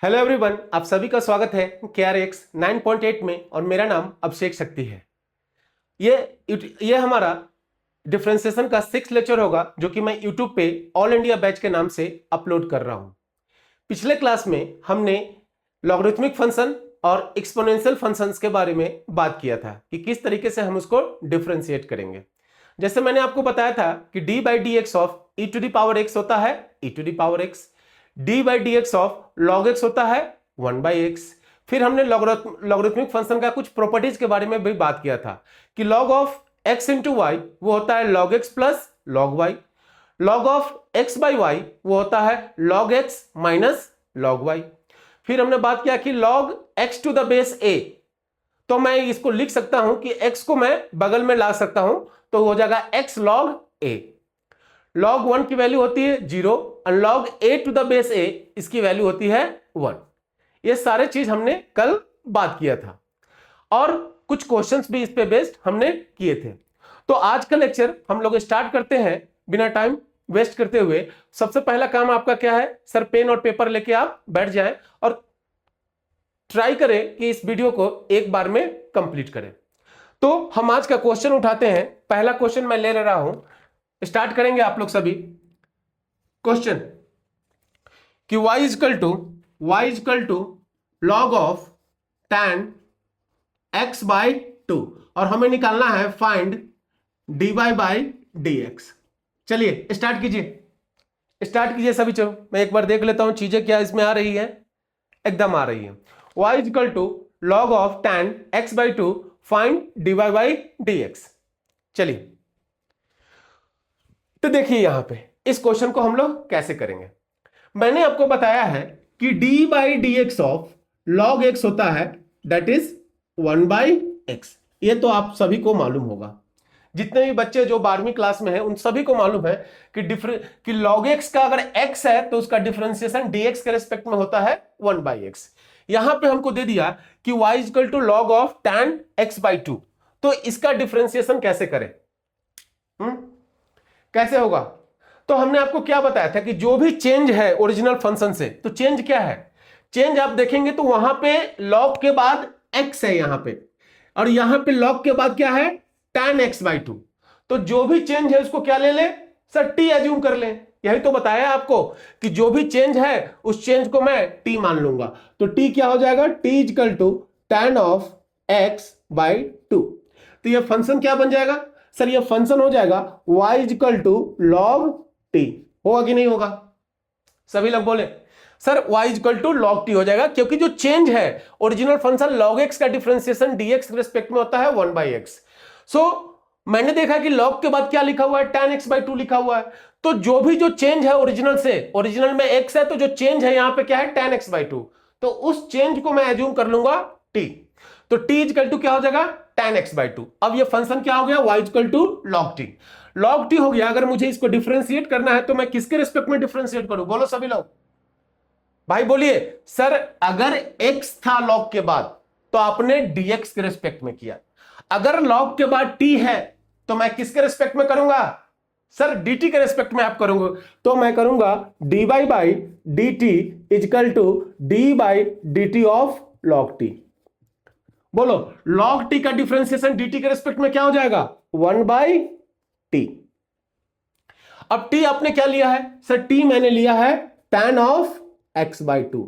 Hello everyone, आप सभी का स्वागत है KRX 9.8 में और मेरा नाम अभिषेक शक्ति है। ये हमारा डिफरेंशिएशन का 6th लेक्चर होगा जो कि मैं यूट्यूब पे ऑल इंडिया बैच के नाम से अपलोड कर रहा हूं। पिछले क्लास में हमने लॉगरिथमिक फंक्शन और एक्सपोनेंशियल फंक्शंस के बारे में बात किया था कि किस तरीके से हम उसको डिफरेंशिएट करेंगे। जैसे मैंने आपको बताया था कि d/dx ऑफ e⁻x होता है e⁻x, d/dx of log x होता है 1/x। फिर हमने लॉगरिथमिक फंक्शन का कुछ प्रॉपर्टीज के बारे में भी बात किया था कि log of x into y वो होता है log x plus log y, log of x/y वो होता है log x minus log y। फिर हमने बात किया कि log x to the base a, तो मैं इसको लिख सकता हूं कि x को मैं बगल में ला सकता हूं तो हो जाएगा x log a। log 1 की वैल्यू होती है 0 और log a to the base a इसकी वैल्यू होती है 1। ये सारे चीज हमने कल बात किया था और कुछ क्वेश्चंस भी इस पे बेस्ड हमने किए थे। तो आज का लेक्चर हम लोग स्टार्ट करते हैं बिना टाइम वेस्ट करते हुए। सबसे पहला काम आपका क्या है, सर पेन और पेपर लेके आप बैठ जाएं और ट्राई करें कि इस वीडियो को एक बार में कंप्लीट करें। तो हम आज का क्वेश्चन उठाते हैं। पहला क्वेश्चन मैं ले रहा हूं, स्टार्ट करेंगे आप लोग सभी। क्वेश्चन कि y equal to log of tan x/2 और हमें निकालना है फाइंड dy/dx। चलिए स्टार्ट कीजिए सभी। चलो मैं एक बार देख लेता हूं चीजें क्या इसमें आ रही है। एकदम आ रही है। y equal to log of tan x/2 find dy/dx। चलिए तो देखिए यहां पे इस क्वेश्चन को हम लोग कैसे करेंगे। मैंने आपको बताया है कि d/dx ऑफ log x होता है दैट इज 1/x। ये तो आप सभी को मालूम होगा, जितने भी बच्चे जो 12वीं क्लास में हैं उन सभी को मालूम है कि log x का अगर x है तो उसका डिफरेंशिएशन dx के रिस्पेक्ट में होता है 1/x। यहां पे हमको दे दिया कि y equal to log of tan x/2, तो इसका डिफरेंशिएशन कैसे करें, कैसे होगा। तो हमने आपको क्या बताया था कि जो भी चेंज है ओरिजिनल फंक्शन से, तो चेंज क्या है, चेंज आप देखेंगे तो वहां पे log के बाद x है यहां पे, और यहां पे log के बाद क्या है tan x/2। तो जो भी चेंज है उसको क्या ले ले सर, t एज्यूम कर ले। यही तो बताया आपको कि जो भी चेंज है उस चेंज को मैं t मान लूंगा। तो t क्या हो जाएगा, t equal to tan of x/2। तो ये फंक्शन क्या बन जाएगा सर, ये फंक्शन हो जाएगा y equal to log t। होगा कि नहीं होगा, सभी लोग बोले sir y equal to log t हो जाएगा, क्योंकि जो चेंज है ओरिजिनल फंक्शन log x का डिफरेंशिएशन dx के रिस्पेक्ट में होता है 1/x। सो मैंने देखा कि log के बाद क्या लिखा हुआ है, tan x/2 लिखा हुआ है। तो जो चेंज है ओरिजिनल से, ओरिजिनल में x है तो जो चेंज है यहां पे क्या है tan x/2, तो उस चेंज को मैं एज्यूम कर लूंगा t। तो t इजकल टू क्या हो जाएगा tan x/2। अब ये फंक्शन क्या हो गया, y equal to log t। log t हो गया। अगर मुझे इसको डिफरेंशिएट करना है तो मैं किसके रिस्पेक्ट में डिफरेंशिएट करूं, बोलो सभी लोग, भाई बोलिए। सर अगर x था log के बाद तो आपने dx के रिस्पेक्ट में किया, अगर log के बाद t है तो मैं किसके रिस्पेक्ट में करूंगा सर, dt के रिस्पेक्ट में आप करूंगा। तो मैं करूंगा dy/dt equal to d/dt of log t। बोलो log t का डिफरेंशिएशन dt के रिस्पेक्ट में क्या हो जाएगा 1/t। अब t आपने क्या लिया है सर, t मैंने लिया है tan ऑफ x/2।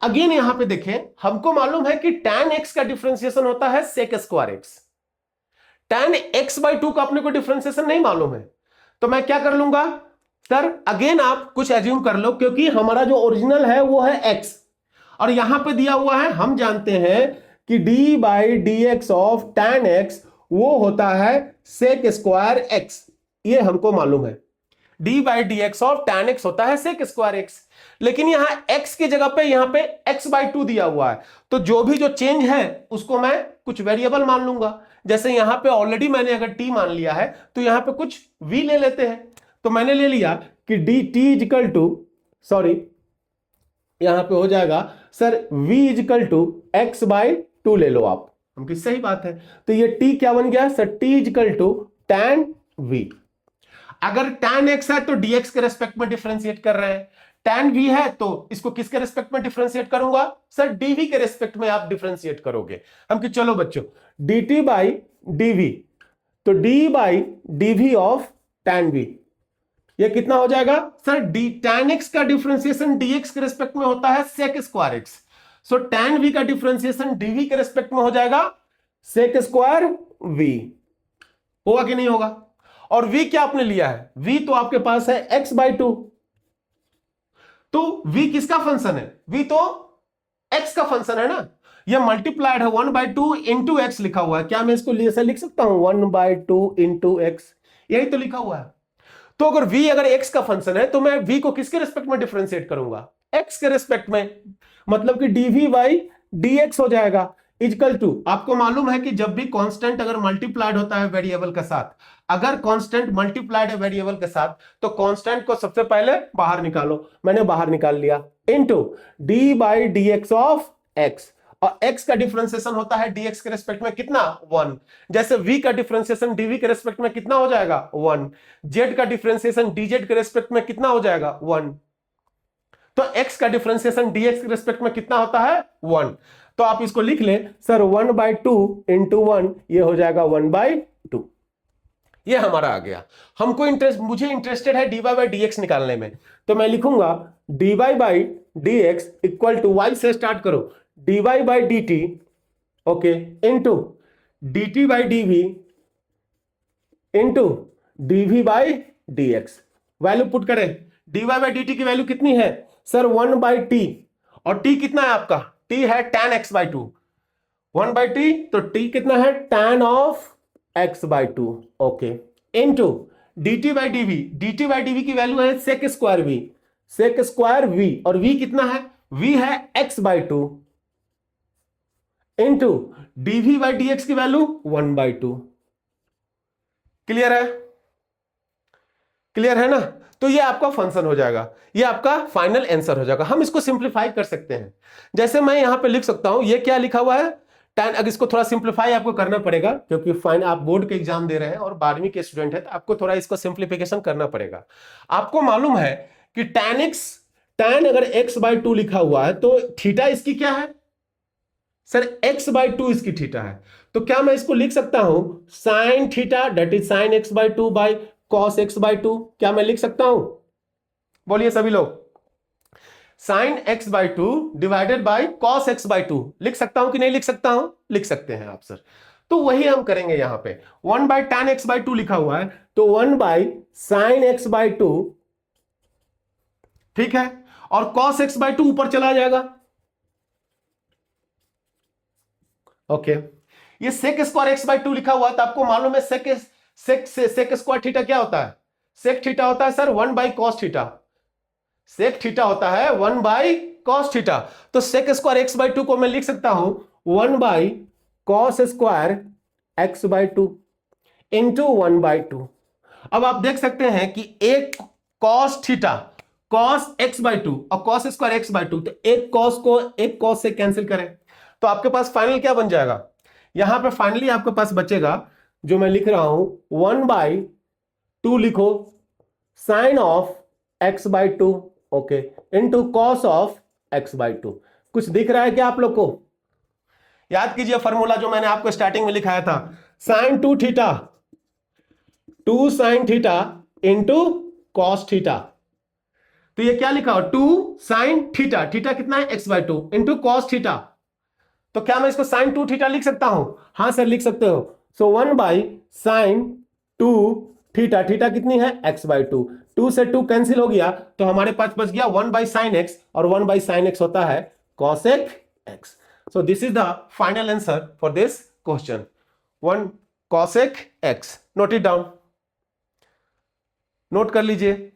अगेन यहां पे देखें, हमको मालूम है कि tan x का डिफरेंशिएशन होता है sec² x। tan x/2 का अपने को डिफरेंशिएशन नहीं मालूम है, तो मैं क्या कर लूंगा सर, अगेन आप कुछ एज्यूम कर लो, क्योंकि हमारा जो ओरिजिनल है वो है x और यहां पे दिया हुआ है, हम जानते हैं कि d/dx ऑफ tan x वो होता है sec² x। ये हमको मालूम है d/dx ऑफ tan x होता है sec² x, लेकिन यहां x की जगह पे यहां पे x/2 दिया हुआ है। तो जो भी जो चेंज है उसको मैं कुछ वेरिएबल मान लूंगा। जैसे यहां पे ऑलरेडी मैंने अगर t मान लिया है तो यहां पे कुछ v ले लेते हैं। तो मैंने ले लिया कि dt इजकल टू, सॉरी यहां पे हो जाएगा sir v equal to x/2 ले लो आप, हमकी सही बात है। तो ये t क्या बन गया sir, t equal to tan v। अगर tan x है तो dx के रेस्पेक्ट में डिफरेंशिएट कर रहे हैं, tan v है तो इसको किसके रेस्पेक्ट में डिफरेंशिएट करूंगा सर, dv के रेस्पेक्ट में आप डिफरेंशिएट करोगे। हम कि चलो बच्चों dt बाई dv, तो d by dv of tan v ये कितना हो जाएगा सर, डी tan x का डिफरेंशिएशन dx के रेस्पेक्ट में होता है sec स्क्वायर x, सो tan v का डिफरेंशिएशन dv के रेस्पेक्ट में हो जाएगा sec स्क्वायर v। होगा कि नहीं होगा? और v क्या आपने लिया है, v तो आपके पास है x बाई टू, तो v किसका फंक्शन है, v तो x का फंक्शन है ना, ये मल्टीप्लाइड है 1 बाई टू इंटू एक्स लिखा हुआ है, क्या मैं इसको ऐसे लिख सकता हूं 1 बाई टू इंटू एक्स, यही तो लिखा हुआ है। तो अगर v अगर x का फंक्शन है तो मैं v को किसके रेस्पेक्ट में डिफरेंशिएट करूंगा, x के रेस्पेक्ट में, मतलब कि dv बाई dx हो जाएगा इक्वल टू, आपको मालूम है कि जब भी कांस्टेंट अगर मल्टीप्लाइड होता है वेरिएबल के साथ, अगर कांस्टेंट मल्टीप्लाइड है वेरिएबल के साथ तो कांस्टेंट को सबसे पहले बाहर निकालो, मैंने बाहर निकाल लिया, into D by d x of x, और x का डिफरेंशिएशन होता है dx के रेस्पेक्ट में कितना 1, जैसे v का डिफरेंशिएशन dv के रेस्पेक्ट में कितना हो जाएगा 1, z का डिफरेंशिएशन dz के रेस्पेक्ट में कितना हो जाएगा 1, तो x का डिफरेंशिएशन dx के रेस्पेक्ट में कितना होता है 1, तो आप इसको लिख ले सर 1 बाई टू इंटू 1, ये हो जाएगा 1 बाई टू, ये हमारा आ गया। हमको मुझे इंटरेस्टेड है dy बाई dx निकालने में, तो मैं लिखूंगा dy by dx equal to y से स्टार्ट करो dy by dt, okay, into dt by dv into dv by dx, value put करें, dy बाई dt की वैल्यू कितनी है सर 1 बाई टी, और t कितना है आपका, t है tan x by two, 1 by t, तो t कितना है tan of x by two, okay, into dt by dv की वैल्यू है sec square v, sec square v, और v कितना है, v है x by two, into dv by dx की वैल्यू 1 बाई टू। क्लियर है? क्लियर है ना? तो ये आपका फंक्शन हो जाएगा, ये आपका फाइनल आंसर हो जाएगा। हम इसको सिंप्लीफाई कर सकते हैं, जैसे मैं यहां पे लिख सकता हूं, ये क्या लिखा हुआ है tan, अगर इसको थोड़ा सिंप्लीफाई आपको करना पड़ेगा क्योंकि फाइन आप बोर्ड के एग्जाम दे रहे हैं और 12वीं के स्टूडेंट है, तो आपको थोड़ा इसको सिंप्लीफिकेशन करना पड़ेगा। आपको मालूम है कि tan अगर x बाई टू लिखा हुआ है तो थीटा इसकी क्या है सर, x बाई टू इसकी थीटा है, तो क्या मैं इसको लिख सकता हूं sine theta that is sine x by two by cos x by two, क्या मैं लिख सकता हूं, बोलिए सभी लोग, sine x by two divided by cos x by two लिख सकता हूं कि नहीं लिख सकता हूं, लिख सकते हैं आप सर। तो वही हम करेंगे, यहां पे 1 by tan x by two लिखा हुआ है तो 1 by sine x by to, ठीक है, और कॉस x बाई टू ऊपर चला जाएगा, ओके। ये sec square x by two लिखा हुआ है तो आपको मालूम है सेक स्क्वायर थीटा क्या होता है, सेक थीटा होता है sir 1 by cos theta, sec theta होता है 1 बाई कॉस थीटा, तो sec square x by two को मैं लिख सकता हूं 1 by cos square x by two into 1 by two. अब आप देख सकते हैं कि एक cos theta cos x by two और cos square x by two, तो एक कॉस को एक कॉस से कैंसिल करें तो आपके पास फाइनल क्या बन जाएगा, यहां पे फाइनली आपके पास बचेगा जो मैं लिख रहा हूं 1 बाई टू लिखो sine of x by two, okay, into cos of x by two. कुछ दिख रहा है क्या आप लोग को? याद कीजिए फॉर्मूला जो मैंने आपको स्टार्टिंग में लिखाया था, sign to theta two sine theta into cos theta, तो ये क्या लिखा हो टू साइन थीटा, थीटा कितना है x by two into cos theta, तो क्या मैं इसको साइन टू थीटा लिख सकता हूं? हां सर लिख सकते हो, सो 1 by sign to theta, theta कितनी है x बाई टू, 2 से 2 कैंसिल हो गया तो हमारे पास बच गया 1 बाई साइन एक्स, और 1 बाई साइन एक्स होता है cosec x. So this is the final answer for this question, 1 cosec x. Note it down, note कर लीजिए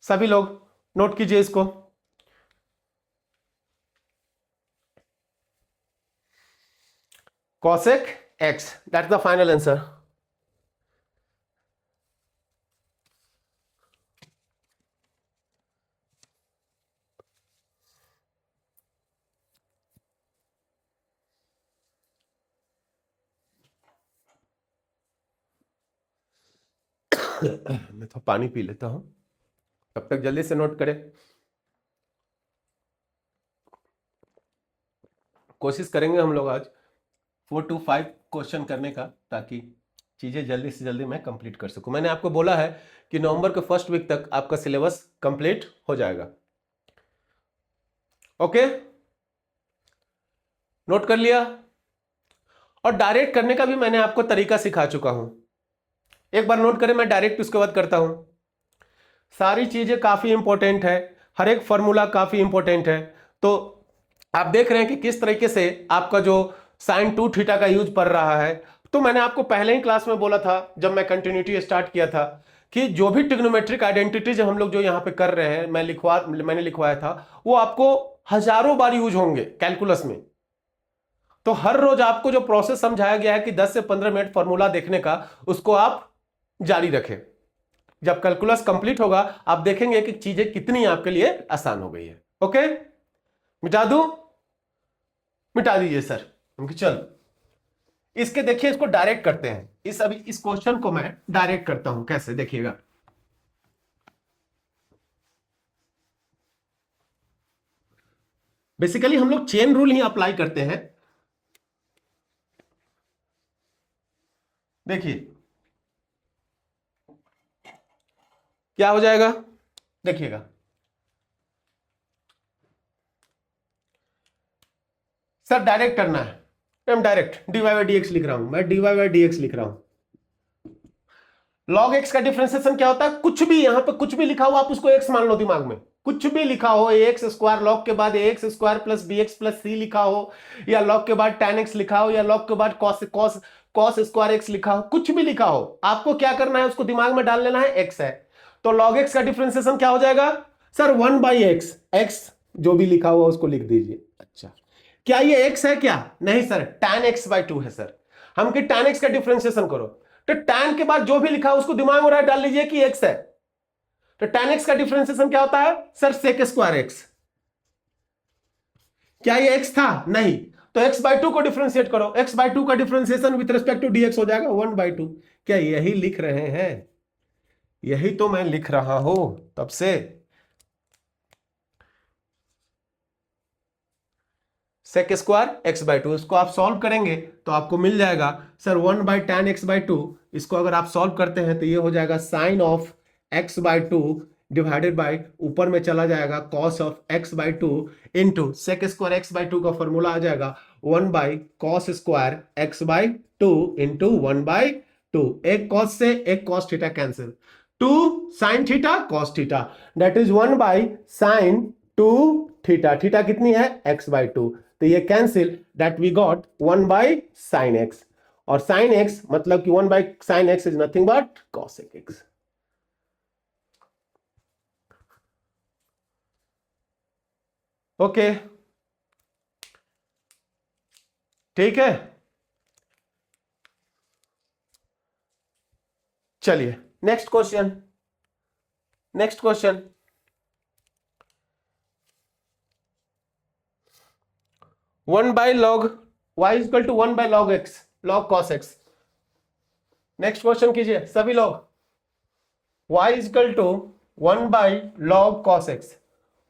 सभी लोग, नोट कीजिए इसको। cosec x, that's the final answer. मैं तो पानी पी लेता हूं, तब तक जल्दी से नोट करें। कोशिश करेंगे हम लोग आज 4 to 5 क्वेश्चन करने का, ताकि चीजें जल्दी से जल्दी मैं कंप्लीट कर सकूं। मैंने आपको बोला है कि नवंबर के फर्स्ट वीक तक आपका सिलेबस कंप्लीट हो जाएगा। ओके, नोट कर लिया। और डायरेक्ट करने का भी मैंने आपको तरीका सिखा चुका हूं, एक बार नोट करें, मैं डायरेक्ट उसके बाद करता हूं। सारी चीजें काफी इंपॉर्टेंट है, हर एक फॉर्मूला काफी इंपॉर्टेंट है। तो आप देख रहे हैं कि किस तरीके से आपका जो साइन 2 थीटा का यूज पड़ रहा है। तो मैंने आपको पहले ही क्लास में बोला था, जब मैं कंटिन्यूटी स्टार्ट किया था, कि जो भी ट्रिग्नोमेट्रिक आइडेंटिटीज हम लोग जो यहां पे कर रहे हैं, मैंने लिखवाया था, वो आपको हजारों बार यूज होंगे कैलकुलस में। तो हर रोज आपको जो प्रोसेस समझाया गया है कि 10 से 15 मिनट फॉर्मूला देखने का, उसको आप जारी रखें। जब कैलकुलस कंप्लीट होगा, आप देखेंगे कि चीजें कितनी आपके लिए आसान हो गई है। ओके, मिटा दूं? मिटा दीजिए सर। चलो, इसके देखिए, इसको डायरेक्ट करते हैं। अभी इस क्वेश्चन को मैं डायरेक्ट करता हूं, कैसे देखिएगा। बेसिकली हम लोग चेन रूल ही अप्लाई करते हैं। देखिए क्या हो जाएगा, देखिएगा। सर डायरेक्ट करना है, मैं डायरेक्ट dy बाई dx लिख रहा हूं, मैं dy बाई dx लिख रहा हूं। log x का डिफरेंशिएशन क्या होता है? कुछ भी यहां पे कुछ भी लिखा हो, आप उसको x मान लो दिमाग में। कुछ भी लिखा हो, ax स्क्वायर log के बाद ax square plus bx plus c लिखा हो, या log के बाद tan x लिखा हो, या log के बाद cos स्क्वायर x लिखा हो, कुछ भी लिखा हो, आपको क्या करना है, उसको दिमाग में डाल लेना है, x है। तो log x का डिफरेंशिएशन क्या हो जाएगा? सर 1 बाई एक्स, x जो भी लिखा हुआ उसको लिख दीजिए। अच्छा, क्या ये x है क्या? नहीं सर, tan x बाई 2 है सर। हम कि tan x का डिफरेंशिएशन करो, तो tan के बाद जो भी लिखा उसको दिमाग में डाल लीजिए कि x है। तो tan x का डिफरेंशिएशन क्या होता है? Sir sec square x। क्या ये x था? नहीं। तो x बाई 2 को डिफरेंशिएट करो, x बाई 2 का differentiation with respect to dx हो जाएगा 1 बाई 2। क्या यही लिख रहे हैं? यही तो मैं लिख रहा हूं तब से। सेक स्क्वायर एक्स बाई 2, इसको आप सॉल्व करेंगे तो आपको मिल जाएगा sir 1 by tan x by 2। इसको अगर आप सॉल्व करते हैं तो ये हो जाएगा sine of x by 2 divided by, ऊपर में चला जाएगा cos of x by 2 into sec square x by 2 का फॉर्मूला आ जाएगा 1 by cos square x by 2 into 1 by 2। एक कॉस से एक cos theta cancel, 2 sine theta cos theta, that is 1 by sine 2 theta. Theta कितनी है? X by 2। तो ये cancel, that we got 1 by sine x. और साइन एक्स मतलब कि 1 by sine x is nothing but cosec x. Okay, ठीक है। चलिए next question, next question. One by log y is equal to 1 by log x, log cos x। Next question कीजिए सभी लोग। y is equal to 1 by log cos x,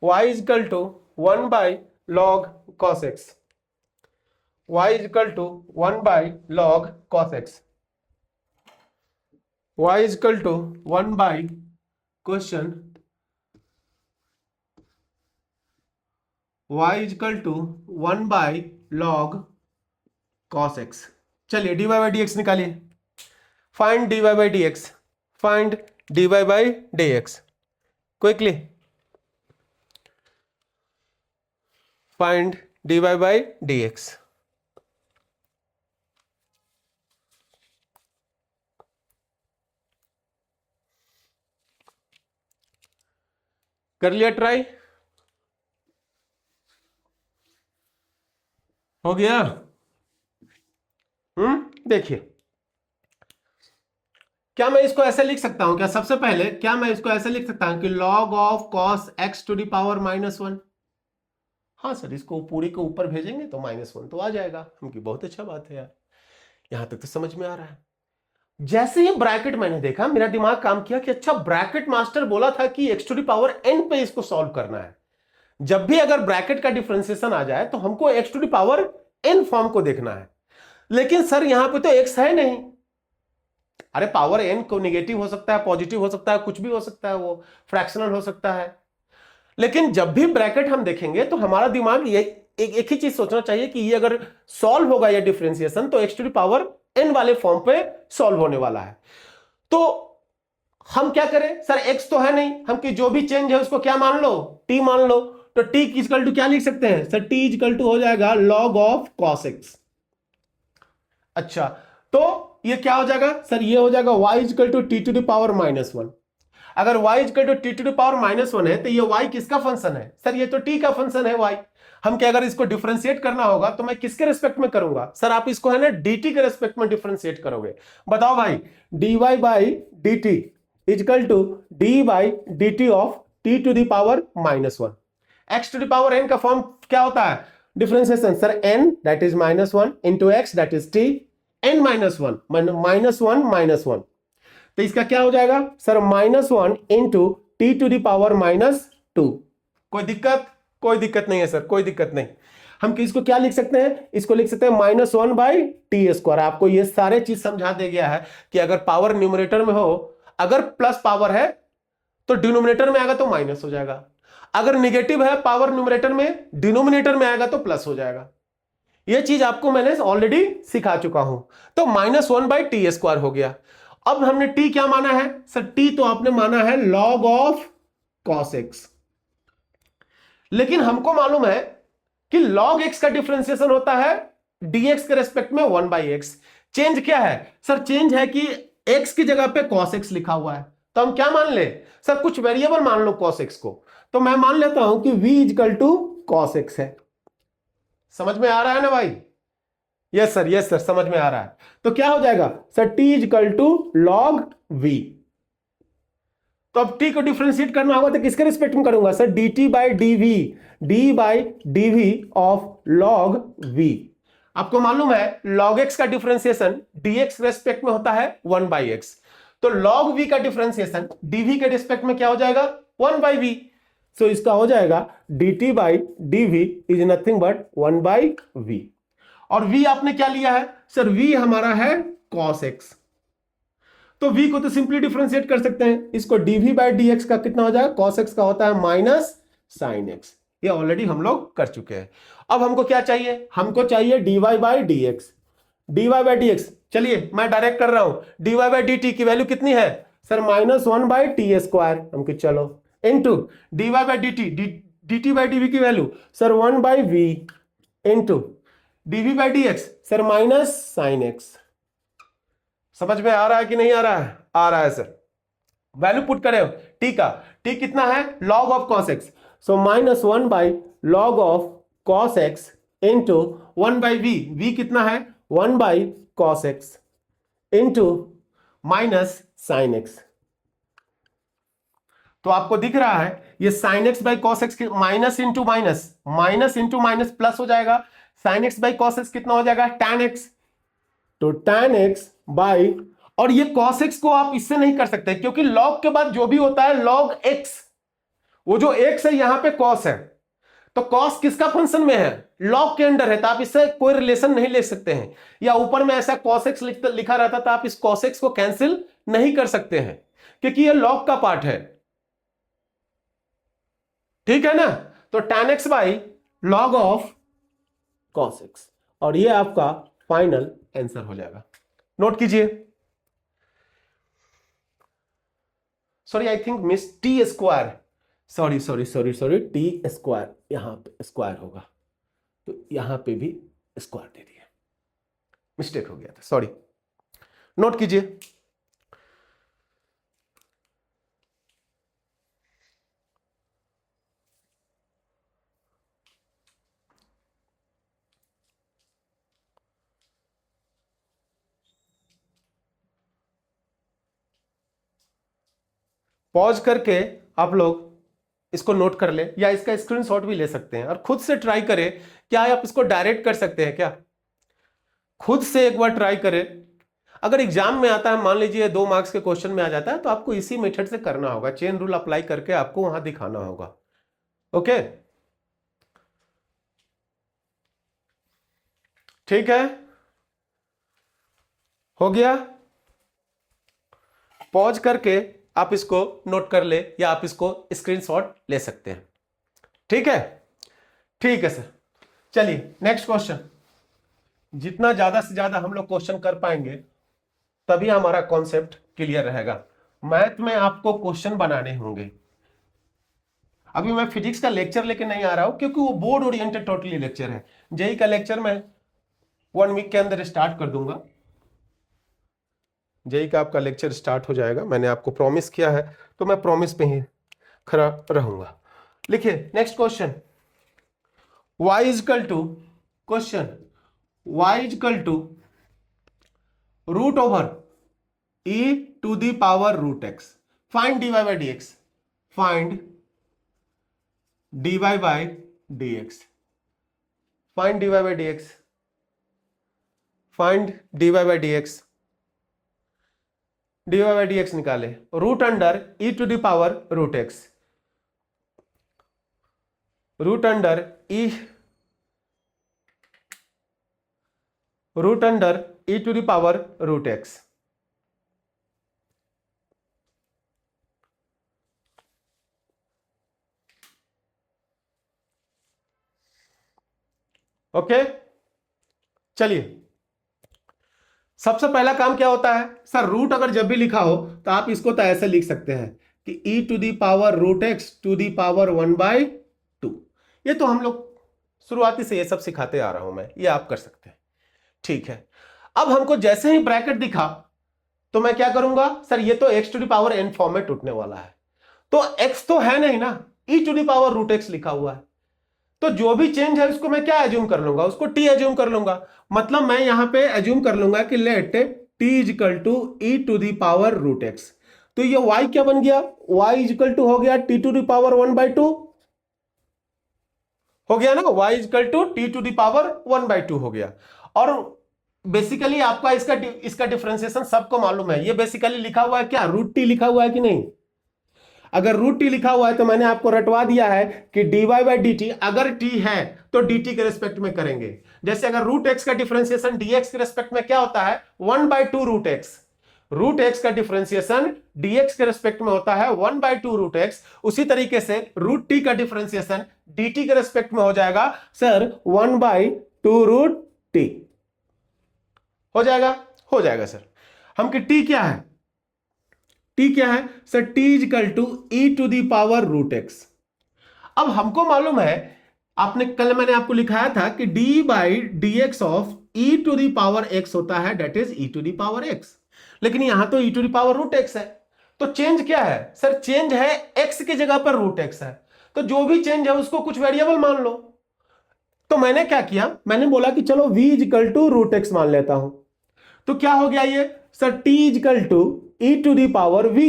y is equal to 1 by log cos x, y is equal to 1 by log cos x, y is equal to 1 by question y is equal to 1 by log cos x। चलिए dy by dx निकालिए। Find dy by dx, find dy by dx quickly, find dy by dx। कर लिया try? हो गया? देखिए, क्या मैं इसको ऐसे लिख सकता हूं क्या? सबसे पहले क्या मैं इसको ऐसे लिख सकता हूं कि log of cos x to the power -1? हाँ सर, इसको पूरी के ऊपर भेजेंगे तो -1 तो आ जाएगा। हम की बहुत अच्छा बात है यार, यहां तक तो समझ में आ रहा है। जैसे ही ब्रैकेट मैंने देखा, मेरा दिमाग काम किया कि अच्छा, ब्रैकेट मास्टर बोला था कि x to the power n पे इसको सॉल्व करना है। जब भी अगर ब्रैकेट का डिफरेंशिएशन आ जाए तो हमको x to the power n form को देखना है। लेकिन सर यहां पे तो x है नहीं। अरे पावर n को निगेटिव हो सकता है, पॉजिटिव हो सकता है, कुछ भी हो सकता है, वो फ्रैक्शनल हो सकता है। लेकिन जब भी ब्रैकेट हम देखेंगे तो हमारा दिमाग ये एक ही चीज सोचना चाहिए कि ये अगर सॉल्व होगा ये डिफरेंशिएशन तो x to the power n वाले फॉर्म पे सॉल्व होने वाला है। तो हम क्या करें, सर x तो है नहीं, हम की जो भी चेंज है उसको क्या मान लो, t मान लो। तो t इक्वल टू क्या लिख सकते हैं सर, t इक्वल टू हो जाएगा log ऑफ cos x। अच्छा, तो ये क्या हो जाएगा सर, ये हो जाएगा y equal to t to the power -1। अगर y equal to t to the power -1 है तो ये y किसका फंक्शन है सर, ये तो t का फंक्शन है y। हम क्या, अगर इसको डिफरेंशिएट करना होगा तो मैं किसके रेस्पेक्ट में करूंगा सर, आप इसको है ना dt के रेस्पेक्ट में डिफरेंशिएट करोगे। बताओ भाई, dy by dt equal to d by dt of t to the power -1। x to the power n का फॉर्म क्या होता है, differentiation sir n that is -1 into x that is t n -1 तो इसका क्या हो जाएगा sir, -1 into t to the power -2। कोई दिक्कत, कोई दिक्कत नहीं है सर, कोई दिक्कत नहीं। हम इसको क्या लिख सकते हैं, इसको लिख सकते हैं -1 बाई टी स्क्वायर। आपको ये सारे चीज समझा दे गया है कि अगर पावर न्यूमरेटर में हो, अगर प्लस पावर है तो डिनोमिनेटर में आएगा तो माइनस हो जाएगा, अगर निगेटिव है पावर न्यूमरेटर में, डिनोमिनेटर में आएगा तो प्लस हो जाएगा। यह चीज आपको मैंने ऑलरेडी सिखा चुका हूं। तो -1 बाई टी स्क्वायर हो गया। अब हमने t क्या माना है सर, t तो आपने माना है log ऑफ cos x। लेकिन हमको मालूम है कि log x का डिफरेंशिएशन होता है dx के रेस्पेक्ट में 1/x। चेंज क्या है सर, चेंज है कि x की जगह पे cos x लिखा हुआ है। तो हम क्या मान ले सर, कुछ वेरिएबल मान लो cos x को। तो मैं मान लेता हूं कि v equal to cos x है। समझ में आ रहा है ना भाई? यस सर, यस सर, समझ में आ रहा है। तो क्या हो जाएगा sir, t equal to log v। तो अब t को डिफरेंशिएट करना होगा तो किसके रिस्पेक्ट में करूंगा sir, dt by dv, d by dv of log v। आपको मालूम है log x का डिफरेंशिएशन dx रेस्पेक्ट में होता है 1/x। तो log v का डिफरेंशिएशन dv के रिस्पेक्ट में क्या हो जाएगा, 1/v। सो इसका हो जाएगा dt by dv is nothing but 1/v। और v आपने क्या लिया है सर, v हमारा है cos x। तो v को तो सिंपली डिफरेंशिएट कर सकते हैं, इसको dv बाई dx का कितना हो जाएगा, cos x का होता है माइनस sin x। ये ऑलरेडी हम लोग कर चुके हैं। अब हमको क्या चाहिए, हमको चाहिए dy by dx। dy by dx, चलिए मैं डायरेक्ट कर रहा हूं। dy बाई dt की वैल्यू कितनी है सर, -1 बाई टी स्क्वायर। हमको चलो into dy by dt by dv की value sir 1/v into dv by dx sir minus sine x। समझ में आ रहा है कि नहीं आ रहा है? आ रहा है सर। वैल्यू पुट करें t का, t कितना है log of cos x। So -1 by log of cos x into 1/v, v कितना है 1 by cos x into minus sine x। तो आपको दिख रहा है ये sin x by cos x minus into minus, minus into minus plus हो जाएगा। sin x by cos x कितना हो जाएगा, tan x। तो tan x बाई, और ये cos x को आप इससे नहीं कर सकते क्योंकि log के बाद जो भी होता है log x, वो जो x है यहां पे cos है। तो cos किसका फंक्शन में है, log के अंडर है, तो आप इससे कोई रिलेशन नहीं ले सकते हैं। या ऊपर में ऐसा cos x लिखा रहता था, आप इस cos x को कैंसिल नहीं कर सकते हैं क्योंकि ये log का पार्ट है। ठीक है ना? तो tan x by log of cos x, और ये आपका फाइनल आंसर हो जाएगा। नोट कीजिए। Sorry, I think miss T square, sorry T square, यहां पे स्क्वायर होगा तो यहां पे भी स्क्वायर दे दिया, मिस्टेक हो गया था, सॉरी। नोट कीजिए। पॉज करके आप लोग इसको नोट कर ले या इसका स्क्रीनशॉट भी ले सकते हैं और खुद से ट्राई करें। क्या आप इसको डायरेक्ट कर सकते हैं क्या? खुद से एक बार ट्राई करें। अगर एग्जाम में आता है, मान लीजिए 2 मार्क्स के क्वेश्चन में आ जाता है, तो आपको इसी मेथड से करना होगा, चेन रूल अप्लाई करके आपको वहां दिखाना होगा। ओके, ठीक है, हो गया। पॉज करके आप इसको नोट कर ले या आप इसको स्क्रीनशॉट ले सकते हैं। ठीक है, ठीक है सर। चलिए नेक्स्ट क्वेश्चन। जितना ज्यादा से ज्यादा हम लोग क्वेश्चन कर पाएंगे तभी हमारा कॉन्सेप्ट क्लियर रहेगा। मैथ में आपको क्वेश्चन बनाने होंगे। अभी मैं फिजिक्स का लेक्चर लेके नहीं आ रहा हूं क्योंकि वो बोर्ड ओरिएंटेड टोटली लेक्चर है। जेई का लेक्चर मैं 1 वीक के अंदर स्टार्ट कर दूंगा। जेई का आपका लेक्चर स्टार्ट हो जाएगा, मैंने आपको प्रॉमिस किया है, तो मैं प्रॉमिस पे ही खड़ा रहूंगा। लिखिए next question. y equal to, question y equal to root over e to the power root x, find dy by dx, find dy by dx, find dy by dx, find dy by dx, dy by dx निकाले। Root under e to the power root x, root under e, root under e to the power root x। Okay, चलिए सबसे पहला काम क्या होता है sir, root अगर जब भी लिखा हो तो आप इसको तो ऐसे लिख सकते हैं कि e to the power root x to the power 1/2। ये तो हम लोग शुरुआती से ये सब सिखाते आ रहा हूं मैं, ये आप कर सकते हैं। ठीक है, अब हमको जैसे ही ब्रैकेट दिखा तो मैं क्या करूंगा सर, ये तो x to the power n form में टूटने वाला है, तो x तो है नहीं ना, e to the power root x लिखा हुआ है, तो जो भी चेंज है उसको मैं क्या एज्यूम कर लूंगा, उसको t एज्यूम कर लूंगा। मतलब मैं यहां पे एज्यूम कर लूंगा कि let t equal to e to the power root x, तो ये y क्या बन गया, y इजिकल टू हो गया t टू दी पावर 1/2 हो गया ना, y equal to t to the power 1/2 हो गया। और बेसिकली आपका इसका डिफरेंशिएशन सबको मालूम है, ये बेसिकली लिखा हुआ है क्या, रूट टी लिखा हुआ है कि नहीं। अगर रूट टी लिखा हुआ है तो मैंने आपको रटवा दिया है कि dy बाई डी टी, अगर t है तो dt के रेस्पेक्ट में करेंगे। जैसे अगर रूट x का डिफरेंशिएशन dx के रेस्पेक्ट में क्या होता है, 1/2 रूट x, रूट x का डिफरेंशिएशन dx के रेस्पेक्ट में होता है 1/2 रूट x। उसी तरीके से रूट t का डिफरेंशिएशन dt के रेस्पेक्ट में हो जाएगा सर 1/2 रूट t, हो जाएगा, हो जाएगा सर। हम कि t क्या है, t क्या है sir, t equal to e to the power root x. अब हमको मालूम है, आपने कल मैंने आपको लिखाया था कि d by d x of e to the power x होता है, that is e to the power x, लेकिन यहां तो e to the power root x है, तो चेंज क्या है सर, चेंज है x की जगह पर रूट x है, तो जो भी चेंज है उसको कुछ वेरिएबल मान लो। तो मैंने क्या किया, मैंने बोला कि चलो v equal to root x मान लेता हूं, तो क्या हो गया ये sir, t equal to e to the power v।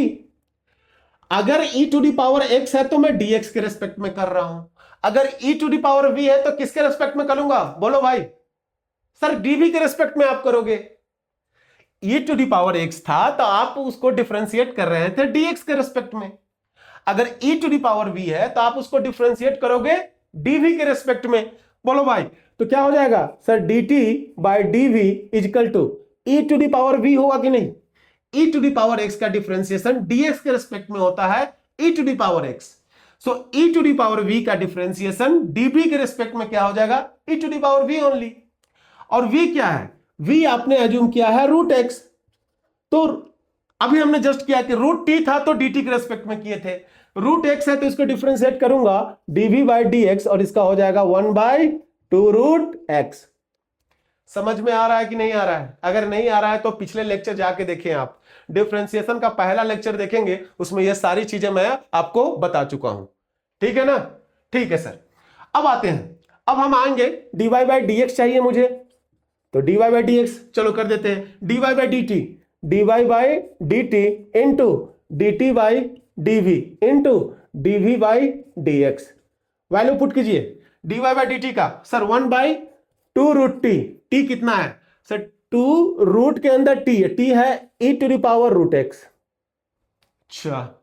अगर e to the power x है तो मैं dx के रेस्पेक्ट में कर रहा हूं, अगर e to the power v है तो किसके रेस्पेक्ट में करूंगा, बोलो भाई सर, dv के रेस्पेक्ट में आप करोगे। e to the power x था तो आप उसको डिफरेंशिएट कर रहे थे dx के रेस्पेक्ट में, अगर e to the power v है तो आप उसको डिफरेंशिएट करोगे dv के रेस्पेक्ट में। बोलो भाई, तो क्या हो जाएगा sir, dt by dv equal to e to the power v होगा कि नहीं, e to the power x का डिफरेंशिएशन dx के रेस्पेक्ट में होता है e to the power x, so e to the power v का डिफरेंशिएशन dv के रेस्पेक्ट में क्या हो जाएगा, e to the power v only. और v क्या है, v आपने एज्यूम किया है रूट x, तो अभी हमने जस्ट किया कि रूट t था तो dt के रेस्पेक्ट में किए थे, रूट x है तो इसको डिफरेंशिएट करूंगा dv बाई dx और इसका हो जाएगा 1/2 रूट x। समझ में आ रहा है कि नहीं आ रहा है, अगर नहीं आ रहा है तो पिछले लेक्चर जाके देखें आप, डिफरेंशिएशन का पहला लेक्चर देखेंगे, उसमें ये सारी चीजें मैं आपको बता चुका हूं। ठीक है ना, ठीक है सर। अब आते हैं, अब हम आएंगे dy बाई dx चाहिए मुझे, तो dy बाई dx चलो कर देते हैं, dy by dt, dy by dt into dt by dv into dv by dx, value put कीजिए dy बाई dt का सर 1/2 रूट t, t कितना है सर, टू रूट के अंदर टी है, टी है e to the power root x. अच्छा,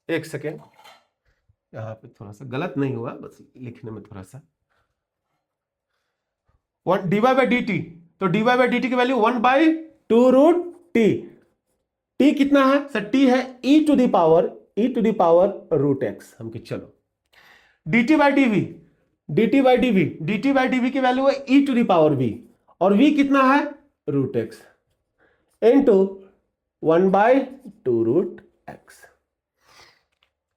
एक सेकेंड, यहां पे थोड़ा सा गलत नहीं हुआ, बस लिखने में थोड़ा सा, one D Y by D T, तो D Y by D T की वैल्यू 1/2√t। टी कितना है सर? टी है e to the power root X. हम कि चलो dt by DV, dt by DV, dt by DV की value है e to the power v, और v कितना है? Root X into 1/2√x।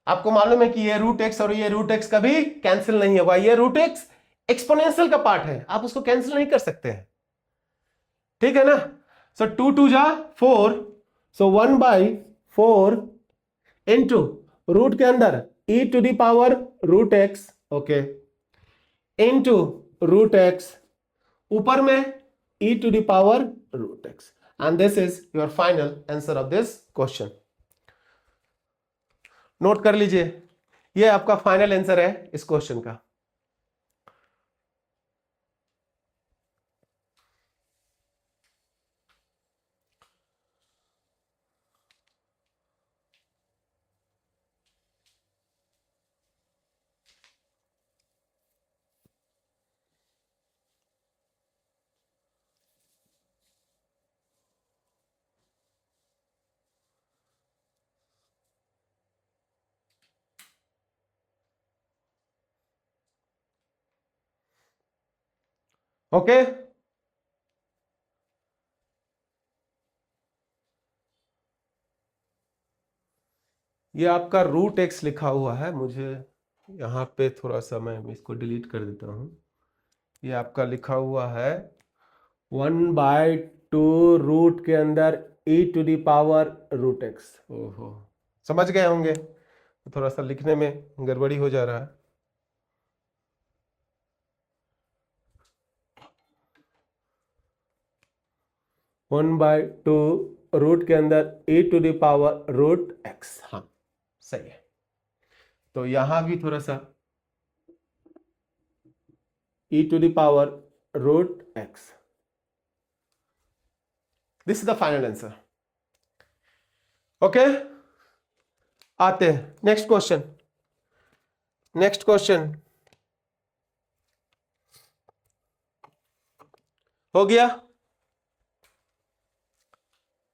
आपको मालूम है कि ये रूट एक्स और ये रूट एक्स कभी कैंसिल नहीं होगा, ये रूट एक्स एक्सपोनेंशियल का पार्ट है, आप उसको कैंसिल नहीं कर सकते हैं, ठीक है ना। सो 2 2 जा 4, सो 1/4 इंटू रूट के अंदर e to the power root x, okay, into root x, ऊपर में e to the power root x, and this is your final answer of this question. Note कर लीजिए, ये आपका फाइनल आंसर है इस क्वेश्चन का। ओके, ये आपका रूट एक्स लिखा हुआ है, मुझे यहाँ पे थोड़ा सा मैं इसको डिलीट कर देता हूँ। ये आपका लिखा हुआ है 1/2 रूट के अंदर e to the power root x. ओहो, समझ गए होंगे, थोड़ा सा लिखने में गड़बड़ी हो जा रहा है। वन बाई टू रूट के अंदर e to the power root x, हाँ सही है। तो यहां भी थोड़ा सा e to the power root x, this is the final answer. Okay, आते हैं नेक्स्ट क्वेश्चन। नेक्स्ट क्वेश्चन हो गया,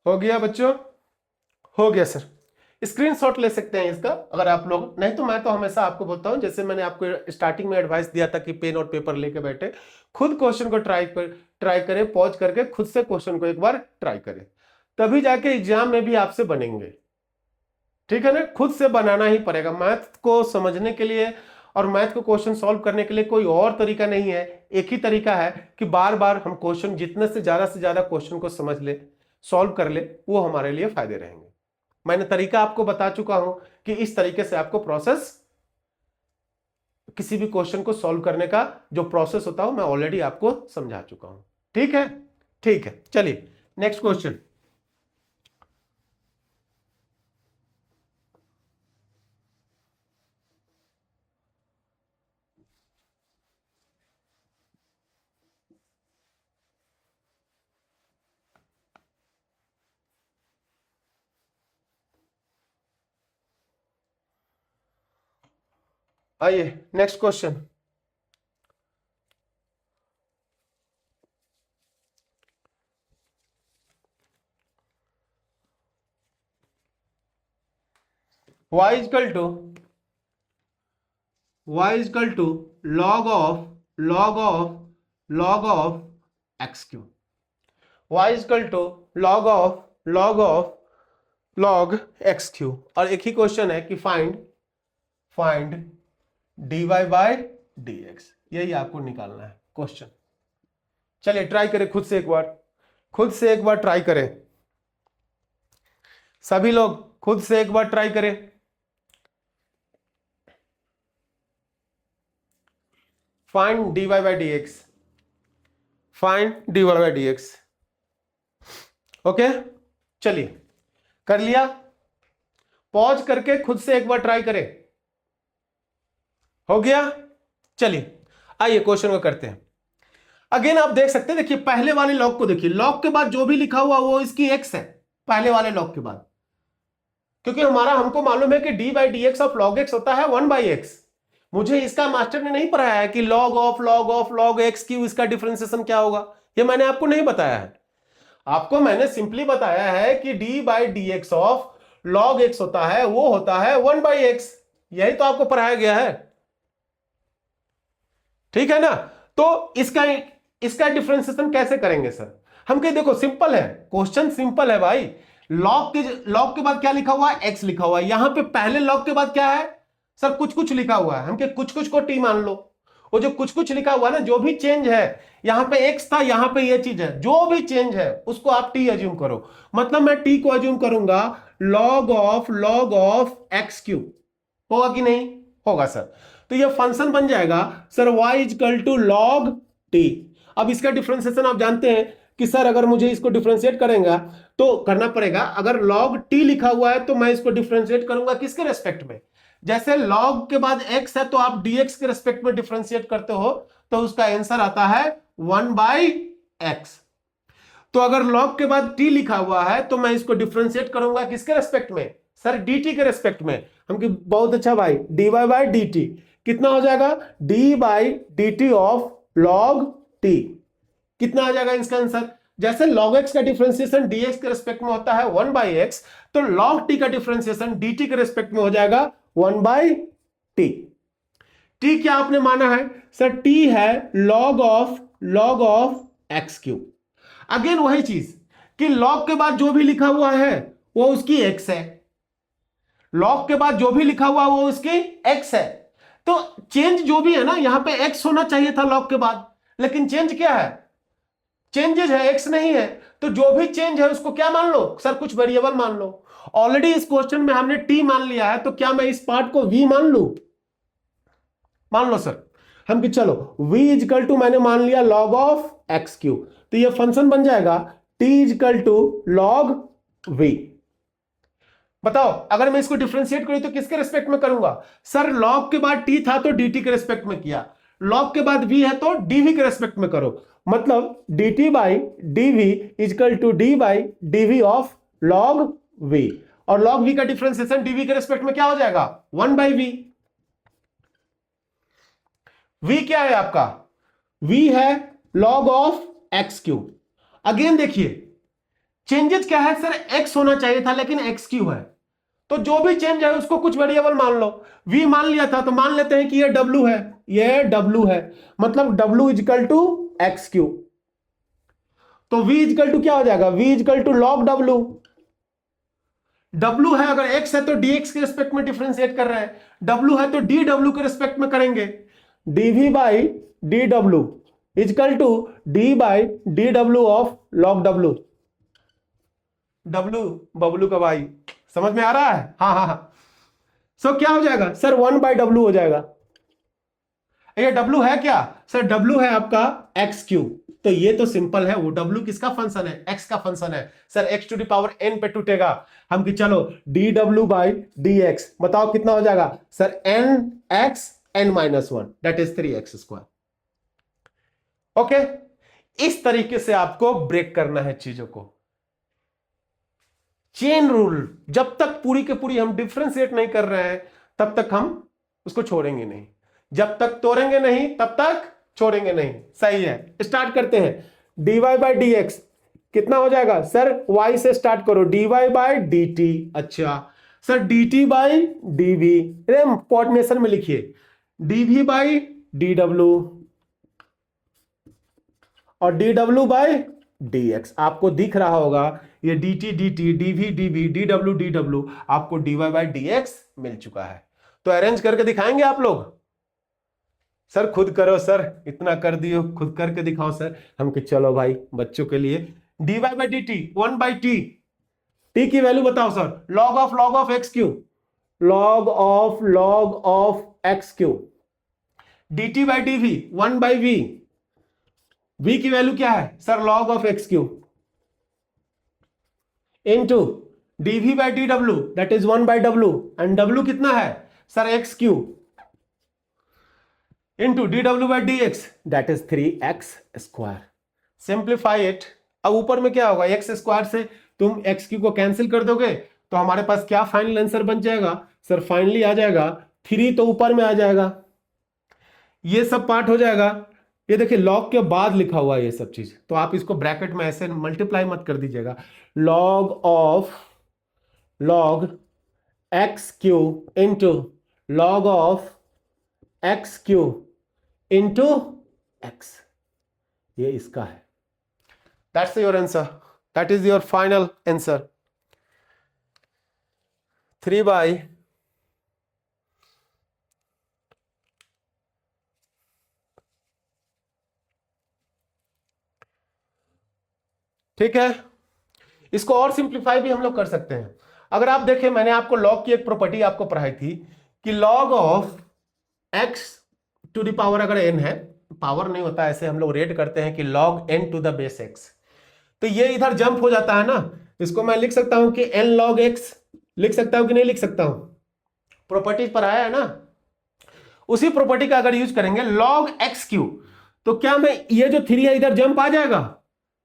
हो गया बच्चों, हो गया सर। स्क्रीनशॉट ले सकते हैं इसका अगर आप लोग, नहीं तो मैं तो हमेशा आपको बोलता हूं, जैसे मैंने आपको स्टार्टिंग में एडवाइस दिया था कि पेन और पेपर लेके बैठे, खुद क्वेश्चन को ट्राई करें, पॉज करके खुद से क्वेश्चन को एक बार ट्राई करें, तभी जाके एग्जाम में भी आपसे बनेंगे, ठीक है ना। खुद से बनाना ही पड़ेगा। मैथ को समझने के लिए और मैथ को क्वेश्चन सॉल्व करने के लिए कोई और तरीका नहीं है, एक ही तरीका है कि बार बार हम क्वेश्चन जितने से ज्यादा क्वेश्चन को समझ ले, सॉल्व कर ले, वो हमारे लिए फायदे रहेंगे। मैंने तरीका आपको बता चुका हूं कि इस तरीके से आपको प्रोसेस, किसी भी क्वेश्चन को सॉल्व करने का जो प्रोसेस होता है मैं ऑलरेडी आपको समझा चुका हूं, ठीक है। ठीक है, चलिए नेक्स्ट क्वेश्चन। आइए next question. y equal to log of x cube, y equal to log x cube, और एक ही क्वेश्चन है कि फाइंड dy बाय dx, यही आपको निकालना है क्वेश्चन। चलिए ट्राई करें, खुद से एक बार ट्राई करें, सभी लोग खुद से एक बार ट्राई करें। Find dy by dx, okay, चलिए कर लिया, पॉज करके खुद से एक बार ट्राई करें, हो गया। चलिए आइए क्वेश्चन को करते हैं। अगेन आप देख सकते हैं, देखिए पहले वाले लॉग को देखिए, लॉग के बाद जो भी लिखा हुआ वो इसकी एक्स है, पहले वाले लॉग के बाद, क्योंकि हमको मालूम है कि D by d x of log x होता है 1/x। मुझे इसका मास्टर ने नहीं पढ़ाया है कि log of log x Q इसका डिफरेंशिएशन क्या होगा, ये मैंने आपको नहीं बताया है। आपको मैंने सिंपली बताया है कि D by d x of log x होता है, वो होता है 1/x, यही तो आपको पढ़ाया गया है, ठीक है ना। तो इसका डिफरेंशिएशन कैसे करेंगे सर? हम कहे देखो सिंपल है, क्वेश्चन सिंपल है भाई। लॉग के बाद क्या लिखा हुआ है? एक्स लिखा हुआ है। यहां पे पहले लॉग के बाद क्या है सर? कुछ कुछ लिखा हुआ है। हम के कुछ कुछ को टी मान लो, वो जो कुछ कुछ लिखा हुआ है ना, जो भी चेंज है, यहां पे एक्स था, यहां पे ये चीज है, जो भी चेंज है उसको आप टी अज्यूम करो। मतलब मैं टी को अज्यूम करूंगा लॉग ऑफ एक्स क्यूब, होगा कि नहीं होगा सर? तो ये फंक्शन बन जाएगा sir y equal to log t. अब इसका डिफरेंशिएशन आप जानते हैं कि सर अगर मुझे इसको डिफरेंशिएट करेंगे तो करना पड़ेगा, अगर लॉग टी लिखा हुआ है तो मैं इसको डिफरेंशिएट करूंगा किसके रेस्पेक्ट में? जैसे लॉग के बाद x है तो आप dx के रेस्पेक्ट में डिफरेंशिएट करते हो तो उसका आंसर आता है 1/x। तो अगर लॉग के बाद t लिखा हुआ है तो मैं इसको डिफरेंशिएट करूंगा किसके रेस्पेक्ट में? सर dt के रेस्पेक्ट में। हम कि बहुत अच्छा भाई, dy बाई dt कितना हो जाएगा? d by dt of log t कितना आ जाएगा इसका आंसर? जैसे log x का डिफरेंशिएशन dx के रेस्पेक्ट में होता है 1/x, तो log t का डिफरेंशिएशन dt के रेस्पेक्ट में हो जाएगा 1/t। t क्या आपने माना है सर? t है log of x cube. Again वही चीज कि log के बाद जो भी लिखा हुआ है वो उसकी x है, log के बाद जो भी लिखा हुआ वो उसकी x है। तो चेंज जो भी है ना, यहां पे x होना चाहिए था log के बाद, लेकिन चेंज क्या है? चेंजेज है, x नहीं है। तो जो भी चेंज है उसको क्या मान लो सर? कुछ वेरिएबल मान लो। ऑलरेडी इस क्वेश्चन में हमने t मान लिया है, तो क्या मैं इस पार्ट को v मान लू? मान लो सर। हम कि चलो v इजकल टू मैंने मान लिया log ऑफ एक्स क्यूब, तो ये फंक्शन बन जाएगा t equal to log v। बताओ अगर मैं इसको डिफरेंशिएट करूं तो किसके रेस्पेक्ट में करूंगा? सर log के बाद t था तो dt के रेस्पेक्ट में किया, log के बाद v है तो dv के रेस्पेक्ट में करो। मतलब dt by dv equal to d by dv of log v, और log v का डिफरेंशिएशन dv के रेस्पेक्ट में क्या हो जाएगा? 1/v। v क्या है आपका? v है log of x cube. Again देखिए चेंजेस क्या है सर? x होना चाहिए था लेकिन x क्यूब है, तो जो भी चेंज है उसको कुछ वेरिएबल मान लो। v मान लिया था तो मान लेते हैं कि ये w है, ये w है, मतलब w equal to x cube. तो v इजकल टू क्या हो जाएगा? v equal to log w। w है, अगर x है तो dx के रिस्पेक्ट में डिफरेंशिएट कर रहे हैं, w है तो dw के रिस्पेक्ट में करेंगे। dv by dw equal to d by dw of log w। w Bablu का भाई, समझ में आ रहा है? हाँ हाँ हाँ। सो क्या हो जाएगा सर? 1/w हो जाएगा। ये w है क्या सर? w है आपका x क्यूब। तो ये तो सिंपल है, वो w किसका फंक्शन है? x का फंक्शन है sir, x to the power n पे टूटेगा। हम कि चलो dw बाई dx, बताओ कितना हो जाएगा sir? nx n-1 that is 3x²। Okay, इस तरीके से आपको ब्रेक करना है चीजों को। चेन रूल, जब तक पूरी के पूरी हम डिफरेंशिएट नहीं कर रहे हैं तब तक हम उसको छोड़ेंगे नहीं, जब तक तोड़ेंगे नहीं तब तक छोड़ेंगे नहीं। सही है, स्टार्ट करते हैं। dy बाई डी एक्स कितना हो जाएगा सर? y से स्टार्ट करो, dy बाई डी टी। अच्छा sir dt by dv, coordination में लिखिए dv बाई dw और dw बाई dx। आपको दिख रहा होगा ये dt dt dv dv dw dw, आपको dy बाई dx मिल चुका है। तो अरेंज करके दिखाएंगे आप लोग? सर खुद करो सर, इतना कर दियो, खुद करके दिखाओ सर। हम कि चलो भाई बच्चों के लिए dy by dt 1/t, t की वैल्यू बताओ sir? log of x cube, log of x cube. dt by dv 1/v, v की वैल्यू क्या है sir? log of x cube into dv by dw that is 1/w, and w कितना है sir? x cube. Into D W by d x that is 3x²। Simplify it. अब ऊपर में क्या होगा, एक्स स्क्वायर से तुम एक्स क्यू को कैंसिल कर दोगे तो हमारे पास क्या फाइनल आंसर बन जाएगा सर, फाइनली आ जाएगा 3 तो ऊपर में आ जाएगा, ये सब पार्ट हो जाएगा। ये देखिए लॉग के बाद लिखा हुआ है ये सब चीज, तो आप इसको ब्रैकेट में ऐसे मल्टीप्लाई मत कर दीजिएगा। Log of log x Q into log of x Q into x, ये इसका है। That's your answer, that is your final answer. 3 by ठीक है। इसको और सिंप्लीफाई भी हम लोग कर सकते हैं। अगर आप देखें, मैंने आपको लॉग की एक प्रॉपर्टी आपको पढ़ाई थी कि log of x to the power, अगर n है, पावर नहीं होता, ऐसे हम लोग रेट करते हैं कि log n to the base x, तो ये इधर जंप हो जाता है ना, इसको मैं लिख सकता हूं कि n log x, लिख सकता हूं कि नहीं लिख सकता हूं, प्रॉपर्टी पर आया है ना। उसी प्रॉपर्टी का अगर यूज करेंगे log x क्यू, तो क्या मैं ये जो 3 है इधर जंप आ जाएगा?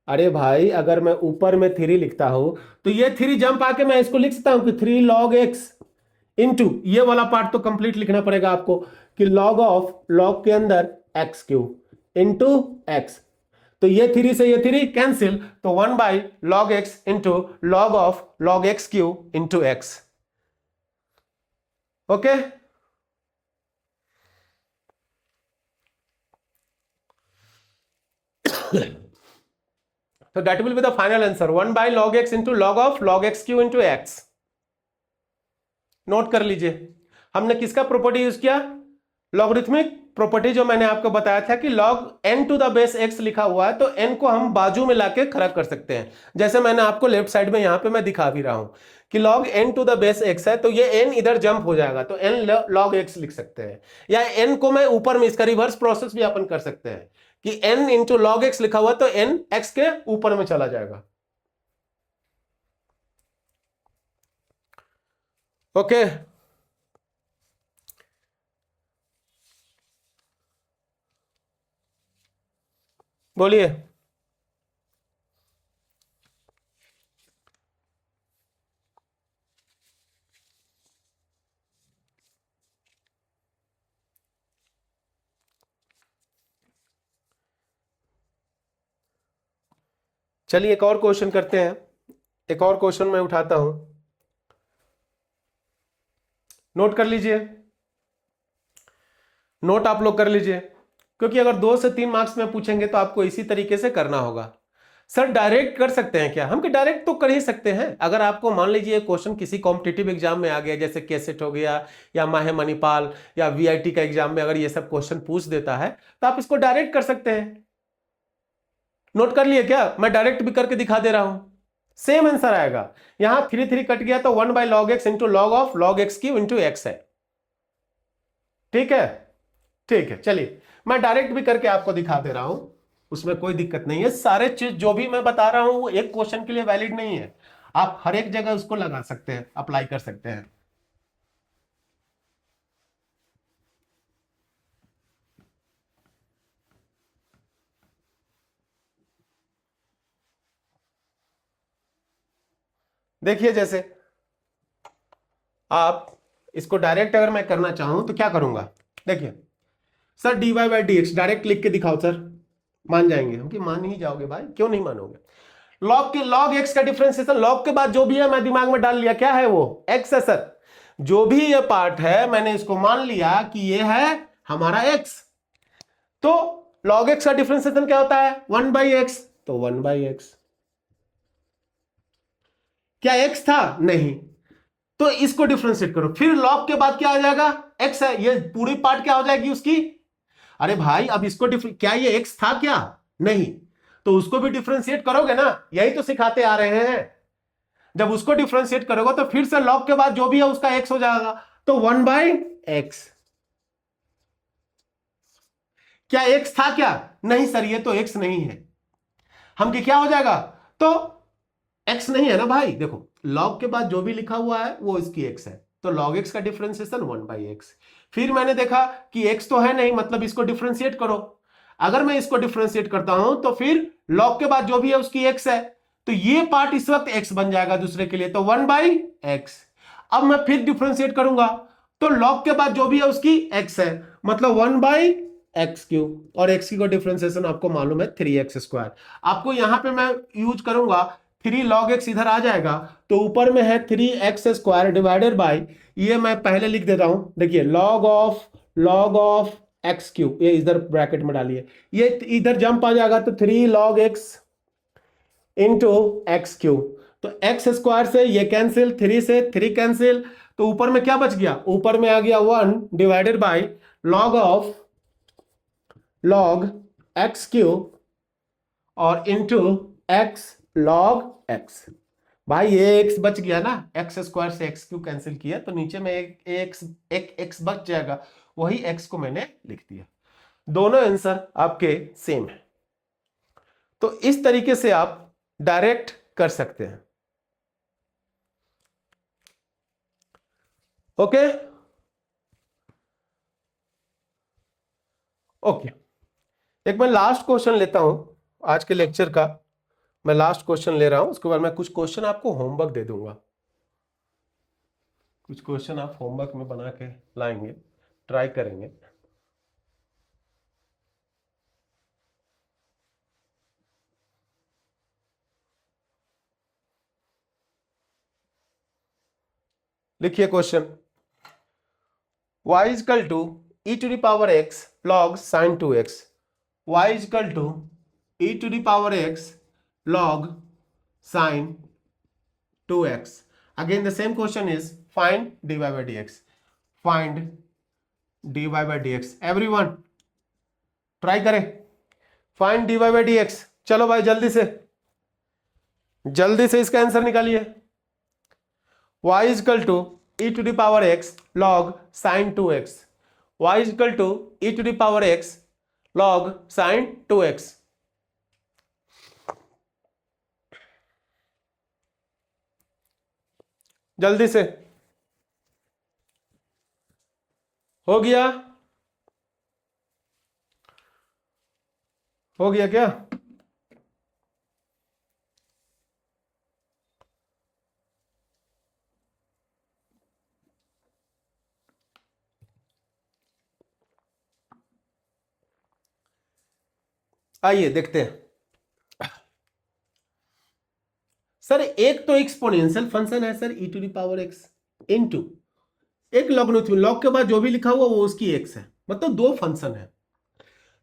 अरे भाई अगर मैं ऊपर में 3 लिखता हूं तो ये 3 जंप आके मैं इसको लिख सकता हूं कि 3 log x इंटू ये वाला पार्ट तो कंप्लीट लिखना पड़ेगा आपको कि log ऑफ log के अंदर x क्यू इंटू एक्स, तो ये 3 से ये 3 कैंसिल, तो 1 by log x into log of log x Q into x. Okay, so that will be the final answer 1 by log x into log of log x cube into x। Note कर लीजिए, हमने किसका property use किया, logarithmic property, जो मैंने आपको बताया था कि log n to the base x लिखा हुआ है तो n को हम बाजू में लाके खड़ा कर सकते हैं, जैसे मैंने आपको लेफ्ट साइड में यहां पे मैं दिखा भी रहा हूं कि log n to the base x है, तो ये n इधर जंप हो जाएगा तो n log x लिख सकते हैं, या n को मैं ऊपर में, इसका रिवर्स प्रोसेस भी अपन कर सकते हैं कि n इंटू लॉग एक्स लिखा हुआ तो n x के ऊपर में चला जाएगा। ओके, बोलिए। चलिए एक और क्वेश्चन करते हैं, एक और क्वेश्चन मैं उठाता हूं, नोट कर लीजिए, नोट आप लोग कर लीजिए, क्योंकि अगर 2 से 3 मार्क्स में पूछेंगे तो आपको इसी तरीके से करना होगा। सर डायरेक्ट कर सकते हैं क्या? हम कि डायरेक्ट तो कर ही सकते हैं। अगर आपको मान लीजिए क्वेश्चन किसी कॉम्पिटिटिव एग्जाम में आ गया, जैसे केसेट हो गया या माहे मणिपाल या वीआईटी का एग्जाम में अगर ये सब क्वेश्चन पूछ देता है तो आप इसको डायरेक्ट कर सकते हैं। नोट कर लिए क्या? मैं डायरेक्ट भी करके दिखा दे रहा हूं, सेम आंसर आएगा। यहां 3 3 कट गया तो 1 by log x into log of log x Q into x है। ठीक है, ठीक है, चलिए मैं डायरेक्ट भी करके आपको दिखा दे रहा हूं, उसमें कोई दिक्कत नहीं है। सारे चीज जो भी मैं बता रहा हूं वो एक क्वेश्चन के लिए वैलिड नहीं है, आप हर एक जगह उसको लगा सकते हैं, अप्लाई कर सकते हैं। देखिए जैसे आप इसको डायरेक्ट अगर मैं करना चाहूं तो क्या करूंगा, देखिए sir dy by d x direct लिख के दिखाओ सर, मान जाएंगे हम कि मान ही जाओगे भाई, क्यों नहीं मानोगे। लॉग के लॉग एक्स का डिफरेंशिएशन, लॉग के बाद जो भी है मैं दिमाग में डाल लिया, क्या है वो एक्स है सर, जो भी ये पार्ट है मैंने इसको मान लिया कि ये है हमारा एक्स, तो लॉग एक्स का डिफरेंशिएशन क्या होता है 1 बाई एक्स, तो 1 बाई एक्स। क्या एक्स था? नहीं, तो इसको डिफरेंशिएट करो, फिर लॉग के बाद क्या आ जाएगा, एक्स है, ये पूरी पार्ट क्या हो जाएगी उसकी। अरे भाई अब इसको क्या ये एक्स था क्या? नहीं, तो उसको भी डिफरेंशिएट करोगे ना, यही तो सिखाते आ रहे हैं। जब उसको डिफरेंशिएट करोगे तो फिर से लॉग के बाद जो भी है उसका एक्स हो जाएगा, तो 1 बाई एक्स। क्या एक्स था क्या? नहीं सर ये तो एक्स नहीं है, हम कि क्या हो जाएगा, तो एक्स नहीं है ना भाई। देखो लॉग के बाद जो भी लिखा हुआ है वो इसकी एक्स है, तो log x का डिफरेंशिएशन 1/x। फिर मैंने देखा कि x तो है नहीं, मतलब इसको डिफरेंशिएट करो। अगर मैं इसको डिफरेंशिएट करता हूं तो फिर log के बाद जो भी है उसकी x है, तो ये पार्ट इस वक्त x बन जाएगा दूसरे के लिए, तो 1/x। अब मैं फिर डिफरेंशिएट करूंगा तो log के बाद जो भी है उसकी x है, मतलब 1/x3, और x की को डिफरेंशिएशन आपको मालूम है 3x²। आपको यहां पे मैं यूज करूंगा 3 log x, इधर आ जाएगा तो ऊपर में है 3x² डिवाइडेड बाय, ये मैं पहले लिख देता हूं, देखिए log ऑफ x3, ये इधर ब्रैकेट में डालिए, ये इधर जंप आ जाएगा तो 3 log x इंटू x3, तो x² से ये कैंसिल, 3 से 3 कैंसिल, तो ऊपर में क्या बच गया, ऊपर में आ गया 1 divided by log of log x3 और इंटू x log x। भाई ये x बच गया ना, x² से x3 कैंसिल किया तो नीचे में एक x बच जाएगा, वही x को मैंने लिख दिया। दोनों आंसर आपके सेम है, तो इस तरीके से आप डायरेक्ट कर सकते हैं। ओके ओके, एक मैं लास्ट क्वेश्चन लेता हूं आज के लेक्चर का, मैं लास्ट क्वेश्चन ले रहा हूं, उसके बाद मैं कुछ क्वेश्चन आपको होमवर्क दे दूंगा, कुछ क्वेश्चन आप होमवर्क में बना के लाएंगे, ट्राई करेंगे। लिखिए question, y equal to e to the power x log sin 2x, y equal to e to the power x log sin 2x। Again the same question is find dy by dx, find dy by dx। everyone try करें, find dy by dx। चलो भाई जल्दी से इसका answer निकालिए। y equal to e to the power x log sin 2x, y equal to e to the power x log sin 2x। जल्दी से, हो गया क्या? आइए देखते हैं सर, एक तो एक्सपोनेंशियल फंक्शन है sir e to the power x into एक लॉगरिथम, लॉग के बाद जो भी लिखा हुआ वो उसकी x है, मतलब दो फंक्शन है।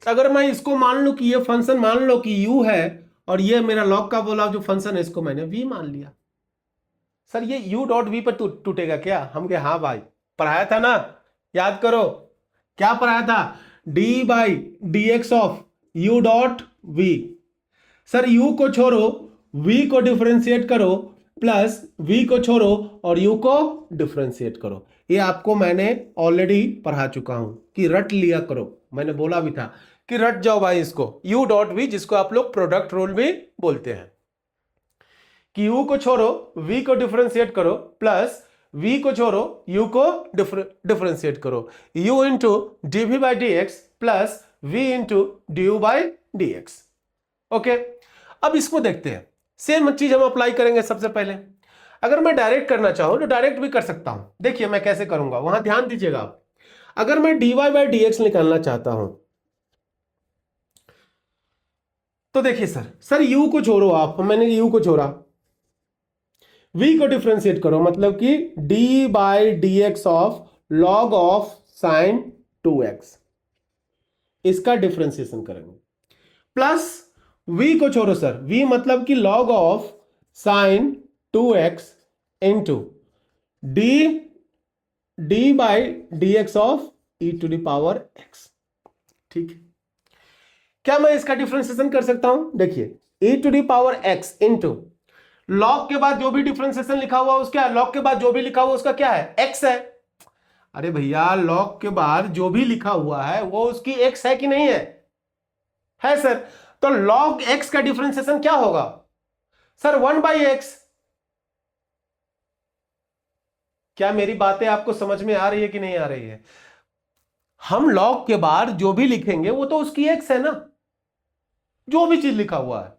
तो अगर मैं इसको मान लूं कि ये फंक्शन मान लो कि u है और ये मेरा लॉग का बोला जो फंक्शन है इसको मैंने v मान लिया, सर ये u डॉट v पर टूटेगा क्या? हम कहे हाँ भाई, पढ़ाया था ना, याद करो क्या पढ़ाया था, d by d x of u dot v। Sir u को छोड़ो, v को डिफरेंशिएट करो, प्लस v को छोड़ो और u को डिफरेंशिएट करो। ये आपको मैंने ऑलरेडी पढ़ा चुका हूं कि रट लिया करो, मैंने बोला भी था कि रट जाओ भाई इसको, u डॉट v जिसको आप लोग प्रोडक्ट रूल भी बोलते हैं, कि u को छोड़ो v को डिफरेंशिएट करो, प्लस v को छोड़ो u को डिफरेंशिएट करो, u into d v by d x plus v into d u by d x. Okay, अब इसको देखते हैं, सेम चीज हम अप्लाई करेंगे। सबसे पहले अगर मैं डायरेक्ट करना चाहूं तो डायरेक्ट भी कर सकता हूं, देखिए मैं कैसे करूंगा, वहां ध्यान दीजिएगा आप। अगर मैं dy बाई डी एक्स निकालना चाहता हूं तो देखिए सर u को छोड़ो आप, मैंने u को छोड़ा, v को डिफरेंशिएट करो, मतलब कि d by d x of log of sine 2x, इसका डिफरेंशिएशन करेंगे, प्लस v को छोड़ो सर, v मतलब कि log of sine 2x into d by d x of e to the power x। ठीक है, क्या मैं इसका डिफरेंशिएशन कर सकता हूं? देखिए e to the power x into log के बाद जो भी डिफरेंशिएशन लिखा हुआ उसका, लॉग के बाद जो भी लिखा हुआ उसका क्या है? x है। अरे भैया लॉग के बाद जो भी लिखा हुआ है वो उसकी x है कि नहीं है? है सर। तो log x का डिफरेंशिएशन क्या होगा सर? 1/x। क्या मेरी बातें आपको समझ में आ रही है कि नहीं आ रही है? हम लॉग के बाद जो भी लिखेंगे वो तो उसकी एक्स है ना, जो भी चीज लिखा हुआ है।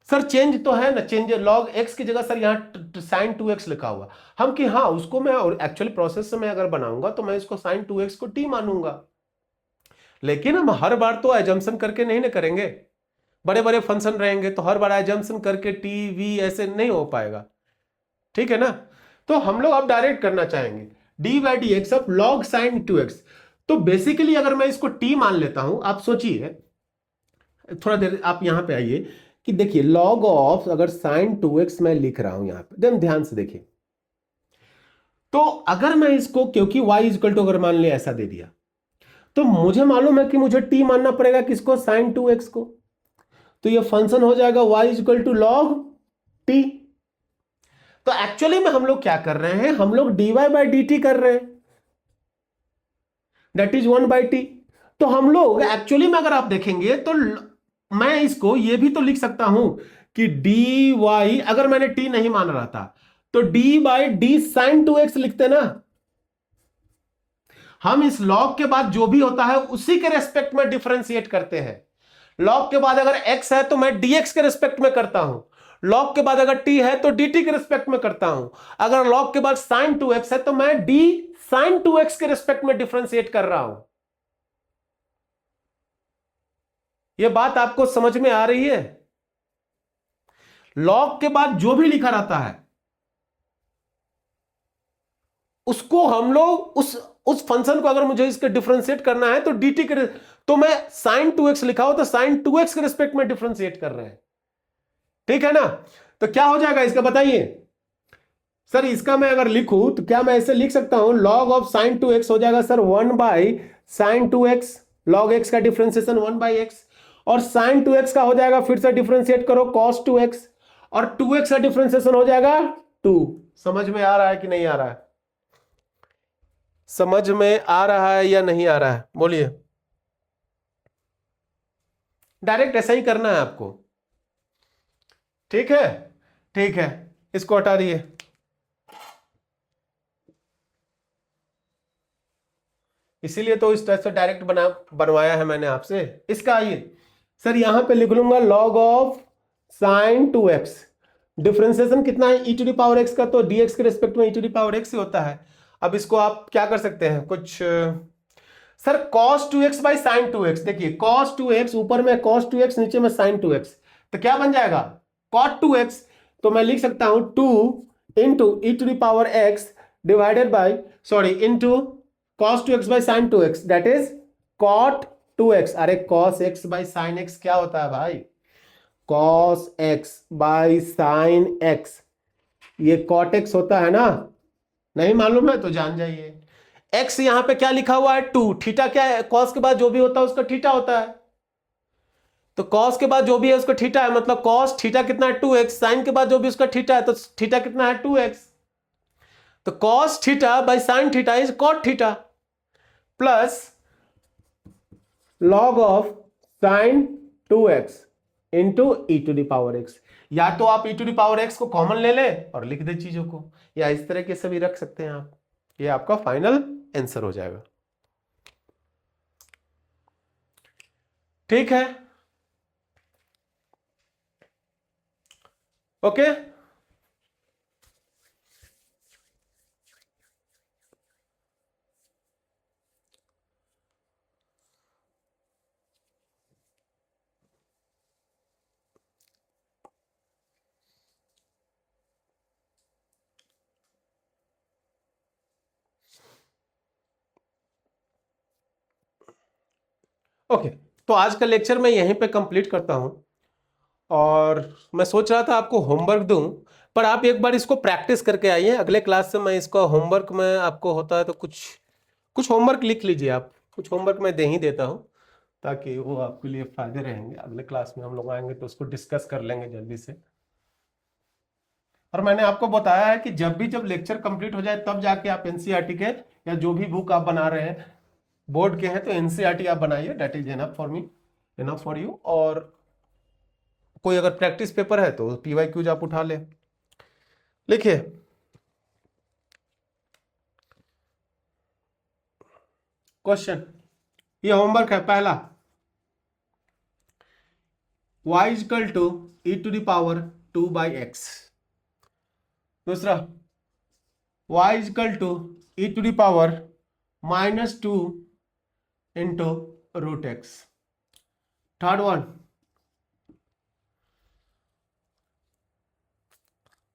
सर चेंज तो है ना, चेंज लॉग एक्स की जगह सर यहाँ साइन 2x लिखा हुआ, हम कि हाँ उसको मैं, और एक्चुअली प्रोसेस से मैं अगर बनाऊंगा तो मैं इसको साइन 2x को t मानूंगा, लेकिन हम हर बार तो एजम्पशन करके नहीं ना करेंगे। बड़े बड़े फंक्शन रहेंगे तो हर बार एजम्पशन करके टी वी ऐसे नहीं हो पाएगा, ठीक है ना। तो हम लोग अब डायरेक्ट करना चाहेंगे D by d x of log sign 2x। तो बेसिकली अगर मैं इसको t मान लेता हूं, आप सोचिए, थोड़ा देर आप यहां पे आइए कि देखिए लॉग ऑफ अगर साइन 2x मैं लिख रहा हूं यहां पे, देन ध्यान से देखिए, तो अगर मैं इसको, क्योंकि y इक्वल टू अगर मान लिया ऐसा दे दिया, तो मुझे मालूम है कि मुझे t मानना पड़ेगा किसको, साइन 2x को। तो ये फंक्शन हो जाएगा y equal to log t। तो एक्चुअली में हम लोग क्या कर रहे हैं, हम लोग dy बाई डी टी कर रहे हैं, दैट इज 1/t। तो हम लोग एक्चुअली में अगर आप देखेंगे तो मैं इसको ये भी तो लिख सकता हूं कि dy, अगर मैंने t नहीं मान रहा था तो d by D sign 2x लिखते ना। हम इस लॉग के बाद जो भी होता है उसी के रेस्पेक्ट में डिफरेंशिएट करते हैं। लॉग के बाद अगर x है तो मैं dx के रेस्पेक्ट में करता हूं, लॉग के बाद अगर t है तो dt के रेस्पेक्ट में करता हूं, अगर लॉग के बाद साइन 2x है तो मैं d साइन 2x के रेस्पेक्ट में डिफरेंशिएट कर रहा हूं। यह बात आपको समझ में आ रही है? लॉग के बाद जो भी लिखा रहता है उसको हम लोग उस फंक्शन को, अगर मुझे इसके डिफरेंशिएट करना है तो dt के, तो मैं साइन 2x लिखा हो तो साइन 2x के रेस्पेक्ट में डिफरेंशिएट कर रहे हैं, ठीक है ना। तो क्या हो जाएगा इसका बताइए सर, इसका मैं अगर लिखूं तो क्या मैं ऐसे लिख सकता हूं, लॉग ऑफ साइन 2x हो जाएगा sir 1 by sine 2x, log x का डिफरेंशिएशन 1 बाई एक्स, और साइन 2x का हो जाएगा, फिर से डिफरेंशिएट करो cos 2x, और 2x का डिफरेंशिएशन हो जाएगा 2। समझ में आ रहा है कि नहीं आ रहा है? समझ में आ रहा है या नहीं आ रहा है, बोलिए। डायरेक्ट ऐसा ही करना है आपको, ठीक है? ठीक है, इसको हटा दिए। इसीलिए तो इस तरह से डायरेक्ट बनवाया है मैंने आपसे। इसका आइए सर यहां पे लिख लूंगा log of sine 2x, differentiation कितना है e to the power x का, तो dx के रिस्पेक्ट में e to the power x ही होता है। अब इसको आप क्या कर सकते हैं, कुछ sir cos 2x by sine 2x, देखिए cos 2x ऊपर में cos 2x नीचे में sin 2x, तो क्या बन जाएगा cot 2x। तो मैं लिख सकता हूं 2 into e to the power x divided by, sorry, into cos 2x by sine 2x, that is cot 2x। अरे cos x by sine x क्या होता है भाई, cos x by sine x, ये cot x होता है ना, नहीं मालूम है तो जान जाइए। x यहां पे क्या लिखा हुआ है 2, थीटा क्या है, cos के बाद जो भी होता है उसका थीटा होता है, तो cos के बाद जो भी है उसका थीटा है, मतलब cos थीटा कितना है 2x, साइन के बाद जो भी उसका थीटा है तो थीटा कितना है 2x, तो cos theta by sine theta is cot theta plus log of sine 2x into e to the power x। या तो आप e to the power x को कॉमन ले ले और लिख दे चीजों को, या इस तरह के सभी रख सकते हैं आप, ये आपका फाइनल आंसर हो जाएगा, ठीक है? Okay, okay. तो आज का लेक्चर मैं यहीं पे कंप्लीट करता हूं, और मैं सोच रहा था आपको होमवर्क दूं, पर आप एक बार इसको प्रैक्टिस करके आइए, अगले क्लास से मैं इसको होमवर्क में, आपको होता है तो कुछ कुछ होमवर्क लिख लीजिए आप, कुछ होमवर्क मैं दे ही देता हूं ताकि वो आपके लिए फायदे रहेंगे। अगले क्लास में हम लोग आएंगे तो उसको डिस्कस कर लेंगे जल्दी से। और मैंने आपको बताया है कि जब लेक्चर कंप्लीट हो जाए तब जाके आप एनसीईआरटी के, या जो भी बुक आप बना रहे हैं बोर्ड के हैं, तो एनसीईआरटी आप बनाइए, that is enough for me, enough for you. और कोई अगर प्रैक्टिस पेपर है तो पीवाईक्यूज आप उठा ले। लिखिए क्वेश्चन, ये होमवर्क है पहला, y equal to e to the power 2/x। दूसरा, y equal to e to the power -2 into √x। Third one,